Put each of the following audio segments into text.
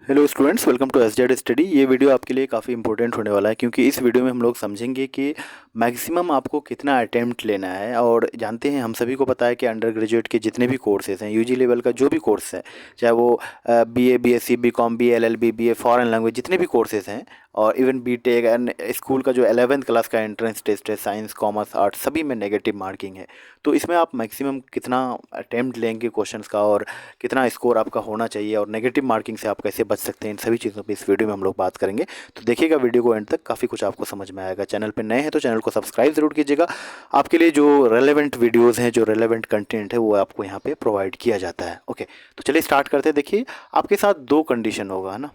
Hello students, welcome to SZ study. ये video आपके लिए काफ़ी इंपॉर्टेंट होने वाला है क्योंकि इस वीडियो में हम लोग समझेंगे कि मैक्सिमम आपको कितना अटेम्प्ट लेना है। और जानते हैं, हम सभी को पता है कि अंडर ग्रेजुएट के जितने भी कोर्सेज हैं, यूजी लेवल का जो भी कोर्स है, चाहे वो BA, BSc, BCom, BLLB, BA foreign language, जितने भी कोर्सेज हैं, और इवन बीटेक एंड स्कूल का जो 11th क्लास का एंट्रेंस टेस्ट है, साइंस, कॉमर्स, आर्ट्स, सभी में नेगेटिव मार्किंग है। तो इसमें आप मैक्सिमम कितना अटेम्प्ट लेंगे क्वेश्चंस का और कितना स्कोर आपका होना चाहिए और नेगेटिव मार्किंग से आप कैसे बच सकते हैं, इन सभी चीज़ों पे इस वीडियो में हम लोग बात करेंगे। तो देखिएगा वीडियो को एंड तक, काफ़ी कुछ आपको समझ में आएगा। चैनल पे नए हैं तो चैनल को सब्सक्राइब ज़रूर कीजिएगा। आपके लिए जो रेलेवेंट वीडियोज़ हैं, जो रेलेवेंट कंटेंट है, वो आपको यहाँ पे प्रोवाइड किया जाता है। ओके, तो चलिए स्टार्ट करते हैं। देखिए, आपके साथ दो कंडीशन होगा, है ना।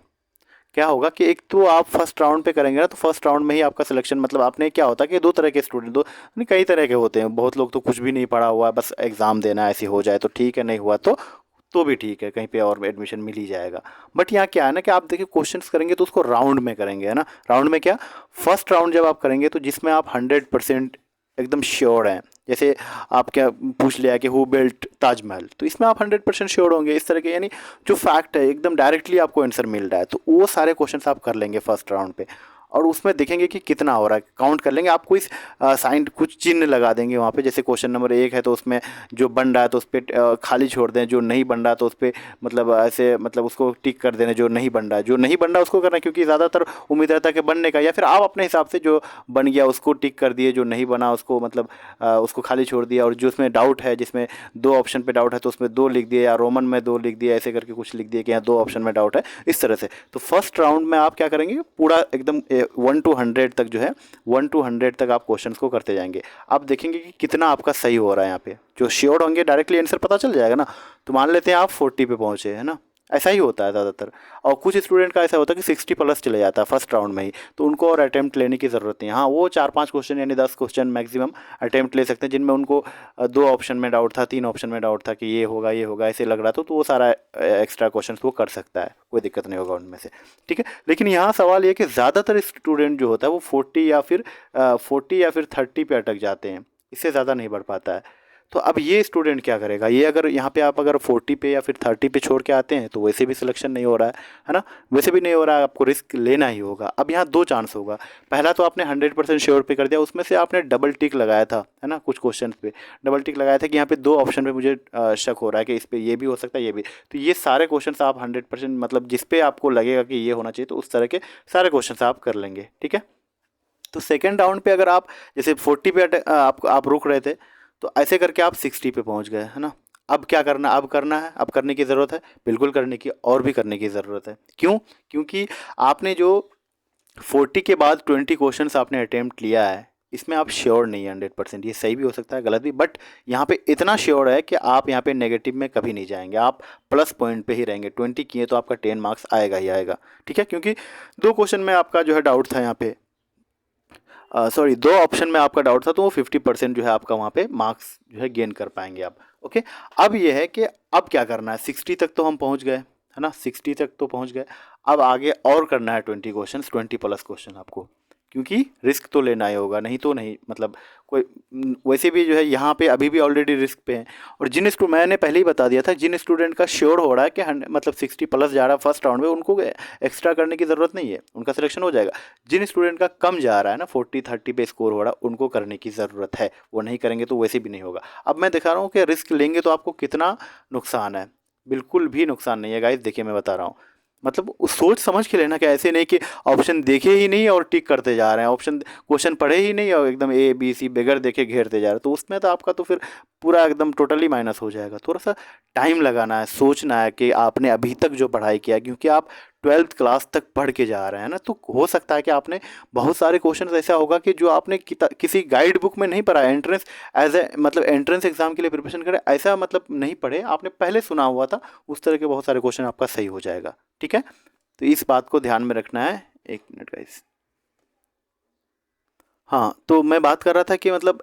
क्या होगा कि एक तो आप फर्स्ट राउंड पे करेंगे ना, तो फर्स्ट राउंड में ही आपका सिलेक्शन, मतलब आपने क्या होता है कि दो तरह के स्टूडेंट, दो नहीं कई तरह के होते हैं। बहुत लोग तो कुछ भी नहीं पढ़ा हुआ है, बस एग्ज़ाम देना है, ऐसे हो जाए तो ठीक है, नहीं हुआ तो भी ठीक है, कहीं पे और एडमिशन मिल ही जाएगा। बट यहाँ क्या है ना कि आप देखिए क्वेश्चंस करेंगे तो उसको राउंड में करेंगे, है ना। राउंड में क्या, फर्स्ट राउंड जब आप करेंगे तो जिसमें आप 100% एकदम श्योर हैं। जैसे आप क्या पूछ लिया कि हु बिल्ट ताजमहल, तो इसमें आप 100% श्योर होंगे। इस तरह के यानी जो फैक्ट है एकदम डायरेक्टली आपको आंसर मिल रहा है, तो वो सारे क्वेश्चंस आप कर लेंगे फर्स्ट राउंड पे। और उसमें देखेंगे कि कितना हो रहा है, काउंट कर लेंगे। आपको इस साइन कुछ चिन्ह लगा देंगे वहाँ पे। जैसे क्वेश्चन नंबर 1 है तो उसमें जो बन रहा है तो उस पर खाली छोड़ दें, जो नहीं बन रहा तो उस पर मतलब ऐसे मतलब उसको टिक कर देना। जो नहीं बन रहा है, जो नहीं बन रहा उसको करना है, क्योंकि ज़्यादातर उम्मीद रहता है कि बनने का, या फिर आप अपने हिसाब से जो बन गया उसको टिक कर दिए, जो नहीं बना उसको मतलब उसको खाली छोड़ दिया। और जो उसमें डाउट है, जिसमें दो ऑप्शन पे डाउट है तो उसमें 2 लिख दिए, या रोमन में 2 लिख दिया, ऐसे करके कुछ लिख दिए कि यहाँ 2 ऑप्शन में डाउट है, इस तरह से। तो फर्स्ट राउंड में आप क्या करेंगे, पूरा एकदम 1 to 100 तक जो है, 1 to 100 तक आप क्वेश्चंस को करते जाएंगे। आप देखेंगे कि कितना आपका सही हो रहा है। यहाँ पे जो श्योर होंगे डायरेक्टली आंसर पता चल जाएगा ना। तो मान लेते हैं आप 40 पे पहुंचे, है ना। ऐसा ही होता है ज़्यादातर। और कुछ स्टूडेंट का ऐसा होता है कि 60 प्लस चले जाता है फर्स्ट राउंड में ही, तो उनको और अटैम्प्ट लेने की ज़रूरत नहीं है। हाँ, वो 4-5 क्वेश्चन यानी 10 क्वेश्चन मैक्सिमम अटैम्प्ट ले सकते हैं, जिनमें उनको 2 ऑप्शन में डाउट था, 3 ऑप्शन में डाउट था कि ये होगा ऐसे लग रहा था, तो वो सारा एक्स्ट्रा क्वेश्चन वो कर सकता है, कोई दिक्कत नहीं होगा उनमें से। ठीक है, लेकिन यहाँ सवाल ये कि ज़्यादातर स्टूडेंट जो होता है वो 40 या फिर 30 पे अटक जाते हैं, इससे ज़्यादा नहीं बढ़ पाता है। तो अब ये स्टूडेंट क्या करेगा, ये अगर यहाँ पे आप अगर 40 पे या फिर 30 पे छोड़ के आते हैं तो वैसे भी सिलेक्शन नहीं हो रहा है ना। वैसे भी नहीं हो रहा है, आपको रिस्क लेना ही होगा। अब यहाँ 2 चांस होगा। पहला तो आपने 100% श्योर पे कर दिया, उसमें से आपने डबल टिक लगाया था, है ना। कुछ क्वेश्चन पे डबल टिक लगाया था कि यहाँ पे 2 ऑप्शन पे मुझे शक हो रहा है कि इस पे ये भी हो सकता है, ये भी। तो ये सारे क्वेश्चन आप 100% मतलब जिस पे आपको लगेगा कि ये होना चाहिए, तो उस तरह के सारे क्वेश्चन आप कर लेंगे। ठीक है, तो सेकेंड राउंड पे अगर आप जैसे 40 पे आप रुक रहे थे, तो ऐसे करके आप 60 पे पहुंच गए, है ना। अब क्या करना, अब करना है, अब करने की ज़रूरत है, बिल्कुल करने की, और भी करने की ज़रूरत है। क्यों? क्योंकि आपने जो 40 के बाद 20 क्वेश्चंस आपने अटेम्प्ट लिया है, इसमें आप श्योर नहीं है 100%। ये सही भी हो सकता है, गलत भी, बट यहाँ पे इतना श्योर है कि आप यहाँ पे नेगेटिव में कभी नहीं जाएंगे, आप प्लस पॉइंट पे ही रहेंगे। 20 किए तो आपका 10 मार्क्स आएगा ही आएगा। ठीक है, क्योंकि 2 क्वेश्चन में आपका जो है डाउट था, यहाँ पे सॉरी 2 ऑप्शन में आपका डाउट था, तो वो 50% जो है आपका वहाँ पे मार्क्स जो है गेन कर पाएंगे आप। ओके, अब ये है कि अब क्या करना है। 60 तक तो हम पहुँच गए, है ना, 60 तक तो पहुँच गए। अब आगे और करना है 20 क्वेश्चन, 20 प्लस क्वेश्चन आपको, क्योंकि रिस्क तो लेना ही होगा, नहीं तो नहीं मतलब कोई वैसे भी जो है यहाँ पे अभी भी ऑलरेडी रिस्क पे हैं। और मैंने पहले ही बता दिया था, जिन स्टूडेंट का श्योर हो रहा है कि मतलब 60 प्लस जा रहा है फर्स्ट राउंड में, उनको एक्स्ट्रा करने की ज़रूरत नहीं है, उनका सिलेक्शन हो जाएगा। जिन स्टूडेंट का कम जा रहा है ना, 40-30 पे स्कोर हो रहा है, उनको करने की ज़रूरत है। वो नहीं करेंगे तो वैसे भी नहीं होगा। अब मैं दिखा रहा हूँ कि रिस्क लेंगे तो आपको कितना नुकसान है। बिल्कुल भी नुकसान नहीं है गाइस, देखिए मैं बता रहा हूँ। मतलब उस सोच समझ के लेना कि ऐसे नहीं कि ऑप्शन देखे ही नहीं और टिक करते जा रहे हैं, ऑप्शन क्वेश्चन पढ़े ही नहीं और एकदम ए बी सी बगैर देखे घेरते जा रहे हैं, तो उसमें तो आपका तो फिर पूरा एकदम टोटली माइनस हो जाएगा। थोड़ा सा टाइम लगाना है, सोचना है कि आपने अभी तक जो पढ़ाई किया, क्योंकि आप 12th क्लास तक पढ़ के जा रहे हैं ना, तो हो सकता है कि आपने बहुत सारे क्वेश्चन ऐसा होगा कि जो आपने किसी गाइड बुक में नहीं पढ़ा। एंट्रेंस एज ए मतलब एंट्रेंस एग्जाम के लिए प्रिपरेशन करें ऐसा मतलब नहीं पढ़े, आपने पहले सुना हुआ था, उस तरह के बहुत सारे क्वेश्चन आपका सही हो जाएगा। ठीक है, तो इस बात को ध्यान में रखना है। एक मिनट गाइस। हाँ, तो मैं बात कर रहा था कि मतलब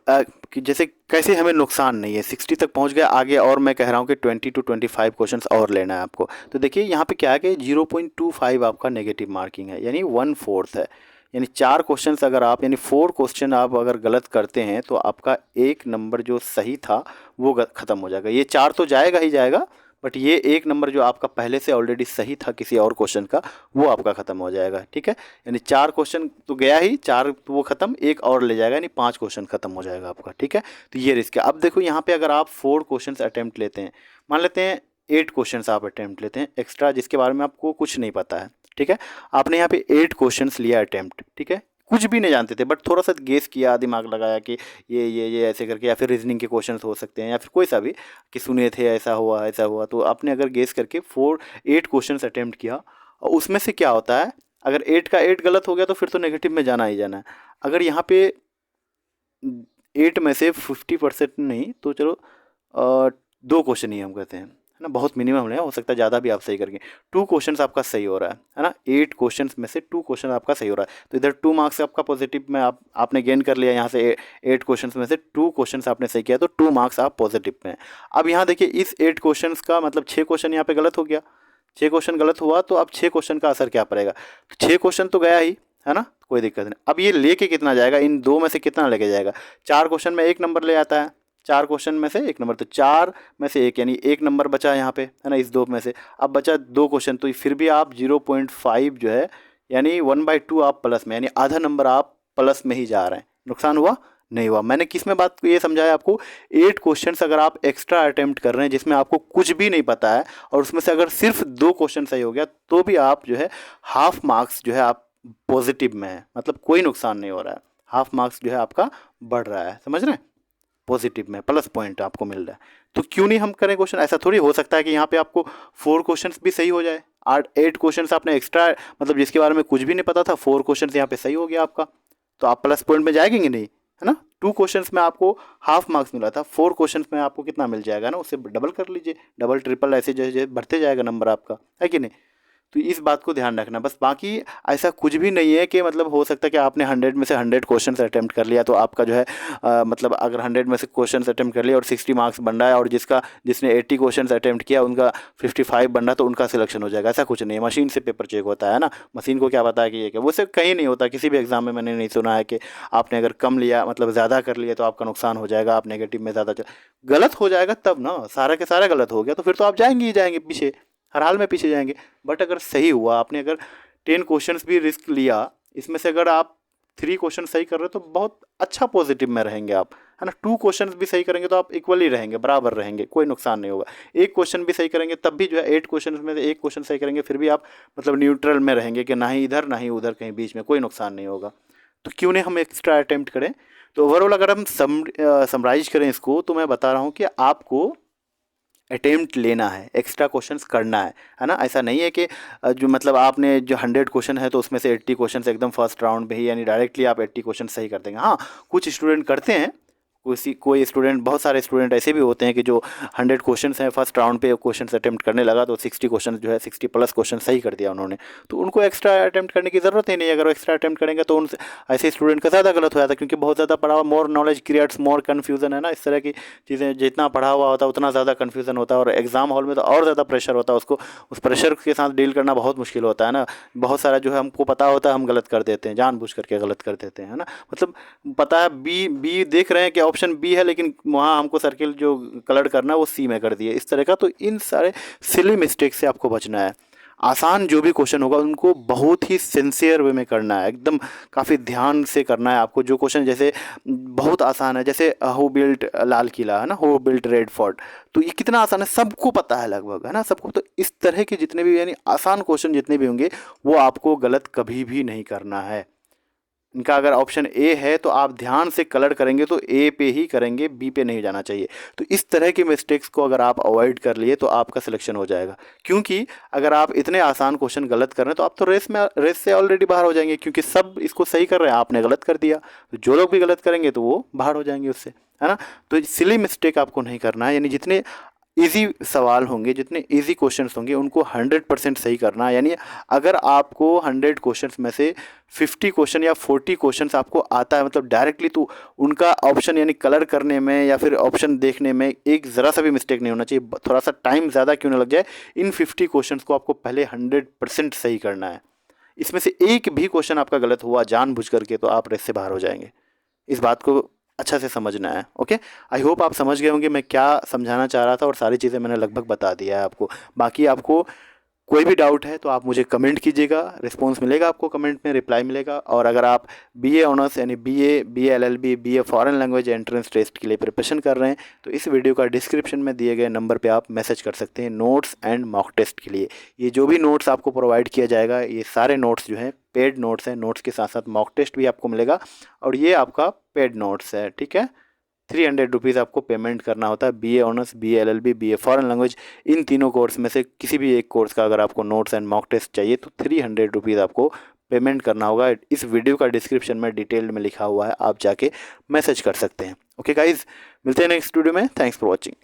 कि जैसे कैसे हमें नुकसान नहीं है। 60 तक पहुंच गया आगे, और मैं कह रहा हूँ कि 20 to 25 क्वेश्चंस और लेना है आपको। तो देखिए यहाँ पे क्या है कि 0.25 आपका नेगेटिव मार्किंग है, यानी 1/4 है। यानी 4 क्वेश्चंस अगर आप यानी 4 क्वेश्चन आप अगर गलत करते हैं तो आपका 1 नंबर जो सही था वो ख़त्म हो जाएगा। ये 4 तो जाएगा ही जाएगा, बट ये एक नंबर जो आपका पहले से ऑलरेडी सही था किसी और क्वेश्चन का, वो आपका ख़त्म हो जाएगा। ठीक है, यानी 4 क्वेश्चन तो गया ही, 4 तो वो ख़त्म, एक और ले जाएगा, यानी 5 क्वेश्चन ख़त्म हो जाएगा आपका। ठीक है, तो ये रिस्क है। अब देखो यहाँ पे अगर आप 4 क्वेश्चन अटैम्प्ट लेते हैं, मान लेते हैं 8 क्वेश्चन आप अटैम्प्ट लेते हैं एक्स्ट्रा, जिसके बारे में आपको कुछ नहीं पता है। ठीक है, आपने यहाँ पे 8 क्वेश्चन लिया अटैम्प्ट। ठीक है, कुछ भी नहीं जानते थे, बट थोड़ा सा गेस किया, दिमाग लगाया कि ये ऐसे करके, या फिर रीजनिंग के क्वेश्चंस हो सकते हैं, या फिर कोई सा भी कि सुने थे ऐसा हुआ ऐसा हुआ, तो आपने अगर गेस करके 8 क्वेश्चंस अटैम्प्ट किया, और उसमें से क्या होता है, अगर 8 का 8 गलत हो गया तो फिर तो नेगेटिव में जाना ही जाना है। अगर यहाँ पे 8 में से 50% नहीं तो चलो 2 क्वेश्चन ही हम कहते हैं, है ना, बहुत मिनिमम है, हो सकता है ज़्यादा भी आप सही करके। 2 क्वेश्चन आपका सही हो रहा है ना, 8 क्वेश्चन में से 2 क्वेश्चन आपका सही हो रहा है, तो इधर 2 मार्क्स आपका पॉजिटिव में आपने गेन कर लिया। यहाँ से 8 क्वेश्चन में से 2 क्वेश्चन आपने सही किया, तो 2 मार्क्स आप पॉजिटिव में हैं। अब यहाँ देखिए, इस 8 क्वेश्चन का मतलब 6 क्वेश्चन यहाँ पे गलत हो गया, 6 क्वेश्चन गलत हुआ, तो अब 6 क्वेश्चन का असर क्या पड़ेगा, 6 क्वेश्चन तो गया ही, है ना, कोई दिक्कत नहीं। अब ये लेके कितना जाएगा, इन 2 में से कितना लेके जाएगा, 4 क्वेश्चन में 1 नंबर ले आता है, 4 क्वेश्चन में से 1 नंबर, तो 4 में से 1 यानी 1 नंबर बचा यहाँ पे, है ना, इस 2 में से। अब बचा 2 क्वेश्चन, तो फिर भी आप 0.5 जो है, यानी 1/2 आप प्लस में, यानी आधा नंबर आप प्लस में ही जा रहे हैं। नुकसान हुआ नहीं हुआ। मैंने किस में बात ये समझाया आपको, 8 क्वेश्चंस अगर आप एक्स्ट्रा अटेम्प्ट कर रहे हैं जिसमें आपको कुछ भी नहीं पता है, और उसमें से अगर सिर्फ 2 क्वेश्चन सही हो गया, तो भी आप जो है हाफ मार्क्स जो है आप पॉजिटिव में है, मतलब कोई नुकसान नहीं हो रहा है, हाफ मार्क्स जो है आपका बढ़ रहा है, समझ रहे हैं, पॉजिटिव में प्लस पॉइंट आपको मिल रहा है। तो क्यों नहीं हम करें क्वेश्चन, ऐसा थोड़ी हो सकता है कि यहाँ पे आपको 4 क्वेश्चंस भी सही हो जाए, 8 क्वेश्चंस आपने एक्स्ट्रा, मतलब जिसके बारे में कुछ भी नहीं पता था, 4 क्वेश्चंस यहाँ पे सही हो गया आपका, तो आप प्लस पॉइंट में जाएंगे नहीं, है ना। 2 क्वेश्चंस में आपको हाफ मार्क्स मिला था, 4 क्वेश्चंस में आपको कितना मिल जाएगा ना, उससे डबल कर लीजिए, डबल ट्रिपल ऐसे जैसे बढ़ते जाएगा नंबर आपका, है कि नहीं। तो इस बात को ध्यान रखना बस, बाकी ऐसा कुछ भी नहीं है कि मतलब हो सकता है कि आपने 100 में से 100 क्वेश्चन अटैम्प्ट कर लिया, तो आपका जो है मतलब अगर 100 में से क्वेश्चन अटैम्प्ट कर लिया और 60 मार्क्स बन रहा है, और जिसने 80 क्वेश्चन अटैम्प्ट किया उनका 55 बन रहा, तो उनका सिलेक्शन हो जाएगा, ऐसा कुछ नहीं है। मशीन से पेपर चेक होता है ना, मशीन को क्या पता है कि ये क्या, वो सिर्फ कहीं नहीं होता, किसी भी एग्जाम में मैंने नहीं सुना है कि आपने अगर कम लिया, मतलब ज़्यादा कर लिया, तो आपका नुकसान हो जाएगा, आप नेगेटिव में ज़्यादा गलत हो जाएगा तब ना, सारा के सारा गलत हो गया तो फिर तो आप जाएंगे ही जाएंगे पीछे, हर हाल में पीछे जाएंगे। बट अगर सही हुआ, आपने अगर 10 क्वेश्चंस भी रिस्क लिया, इसमें से अगर आप 3 क्वेश्चन सही कर रहे हो तो बहुत अच्छा पॉजिटिव में रहेंगे आप, है ना। 2 क्वेश्चंस भी सही करेंगे तो आप इक्वली रहेंगे, बराबर रहेंगे, कोई नुकसान नहीं होगा। 1 क्वेश्चन भी सही करेंगे तब भी जो है 8 क्वेश्चन में से 1 क्वेश्चन सही करेंगे, फिर भी आप मतलब न्यूट्रल में रहेंगे कि ना ही इधर ना ही उधर, कहीं बीच में, कोई नुकसान नहीं होगा। तो क्यों नहीं हम एक्स्ट्रा अटैम्प्ट करें। तो ओवरऑल अगर हम समराइज करें इसको, तो मैं बता रहा हूँ कि आपको अटेम्प्ट लेना है, एक्स्ट्रा क्वेश्चंस करना है ना। ऐसा नहीं है कि जो मतलब आपने जो 100 क्वेश्चन है तो उसमें से 80 क्वेश्चन एकदम फर्स्ट राउंड में ही, यानी डायरेक्टली आप 80 क्वेश्चन सही कर देंगे। हाँ, कुछ स्टूडेंट करते हैं, कोई स्टूडेंट, बहुत सारे स्टूडेंट ऐसे भी होते हैं कि जो 100 क्वेश्चन हैं, फर्स्ट राउंड पे क्वेश्चन अटैम्प्ट करने लगा तो 60 क्वेश्चन जो है 60 प्लस क्वेश्चन सही कर दिया उन्होंने, तो उनको एक्स्ट्रा अटैम्प्ट करने की ज़रूरत ही नहीं है। अगर वो एक्स्ट्रा अटैम्प्ट करेंगे तो उनसे ऐसे स्टूडेंट का ज़्यादा गलत हो जाता है, क्योंकि बहुत ज़्यादा पढ़ा हुआ, more knowledge creates more confusion, है ना। इस तरह की चीज़ें, जितना पढ़ा हुआ होता है उतना ज़्यादा कन्फ्यूजन होता है, और एग्जाम हॉल में तो और ज़्यादा प्रेशर होता है, उसको उस प्रेशर के साथ डील करना बहुत मुश्किल होता है ना। बहुत सारा जो है हमको पता होता है, हम गलत कर देते हैं, जानबूझ करके गलत कर देते हैं, है ना। मतलब पता है बी देख रहे हैं कि ऑप्शन बी है, लेकिन वहाँ हमको सर्किल जो कलर करना है वो सी में कर दिए, इस तरह का। तो इन सारे सिली मिस्टेक से आपको बचना है। आसान जो भी क्वेश्चन होगा उनको बहुत ही सिंसियर वे में करना है, एकदम काफ़ी ध्यान से करना है आपको। जो क्वेश्चन जैसे बहुत आसान है, जैसे हु बिल्ट लाल किला, है ना, हु बिल्ट रेड फोर्ट, तो ये कितना आसान है, सबको पता है लगभग, है ना, सबको। तो इस तरह के जितने भी यानी आसान क्वेश्चन जितने भी होंगे वो आपको गलत कभी भी नहीं करना है। इनका अगर ऑप्शन ए है तो आप ध्यान से कलर करेंगे तो ए पे ही करेंगे, बी पे नहीं जाना चाहिए। तो इस तरह की मिस्टेक्स को अगर आप अवॉइड कर लिए तो आपका सिलेक्शन हो जाएगा। क्योंकि अगर आप इतने आसान क्वेश्चन गलत कर रहे हैं तो आप तो रेस से ऑलरेडी बाहर हो जाएंगे, क्योंकि सब इसको सही कर रहे हैं, आपने गलत कर दिया, तो जो लोग भी गलत करेंगे तो वो बाहर हो जाएंगे उससे, है ना। तो सिली मिस्टेक आपको नहीं करना है, यानी जितने इजी सवाल होंगे, जितने इजी क्वेश्चंस होंगे उनको 100% सही करना है। यानी अगर आपको 100 क्वेश्चंस में से 50 क्वेश्चन या 40 क्वेश्चंस आपको आता है, मतलब डायरेक्टली, तो उनका ऑप्शन यानी कलर करने में या फिर ऑप्शन देखने में एक ज़रा सा भी मिस्टेक नहीं होना चाहिए, थोड़ा सा टाइम ज़्यादा क्यों ना लग जाए। इन 50 क्वेश्चंस को आपको पहले 100% सही करना है। इसमें से एक भी क्वेश्चन आपका गलत हुआ जानबूझ करके तो आप रेस से बाहर हो जाएंगे। इस बात को अच्छा से समझना है। ओके, आई होप आप समझ गए होंगे मैं क्या समझाना चाह रहा था, और सारी चीज़ें मैंने लगभग बता दिया है आपको। बाकी आपको कोई भी डाउट है तो आप मुझे कमेंट कीजिएगा, रिस्पॉन्स मिलेगा आपको, कमेंट में रिप्लाई मिलेगा। और अगर आप बीए ऑनर्स यानी BA, BA LLB, BA foreign language entrance test के लिए प्रिपरेशन कर रहे हैं तो इस वीडियो का डिस्क्रिप्शन में दिए गए नंबर पे आप मैसेज कर सकते हैं नोट्स एंड मॉक टेस्ट के लिए। ये जो भी नोट्स आपको प्रोवाइड किया जाएगा, ये सारे नोट्स जो हैं पेड नोट्स हैं, नोट्स के साथ साथ मॉक टेस्ट भी आपको मिलेगा, और ये आपका पेड नोट्स है। ठीक है, 300 रुपीज़ आपको पेमेंट करना होता है। BA honours, BA LLB, BA foreign language, इन तीनों कोर्स में से किसी भी एक कोर्स का अगर आपको नोट्स एंड मॉक टेस्ट चाहिए तो 300 रुपीज़ आपको पेमेंट करना होगा। इस वीडियो का डिस्क्रिप्शन में डिटेल्ड में लिखा हुआ है, आप जाके मैसेज कर सकते हैं। ओके गाइज, मिलते हैं नेक्स्ट वीडियो में। Thanks for watching.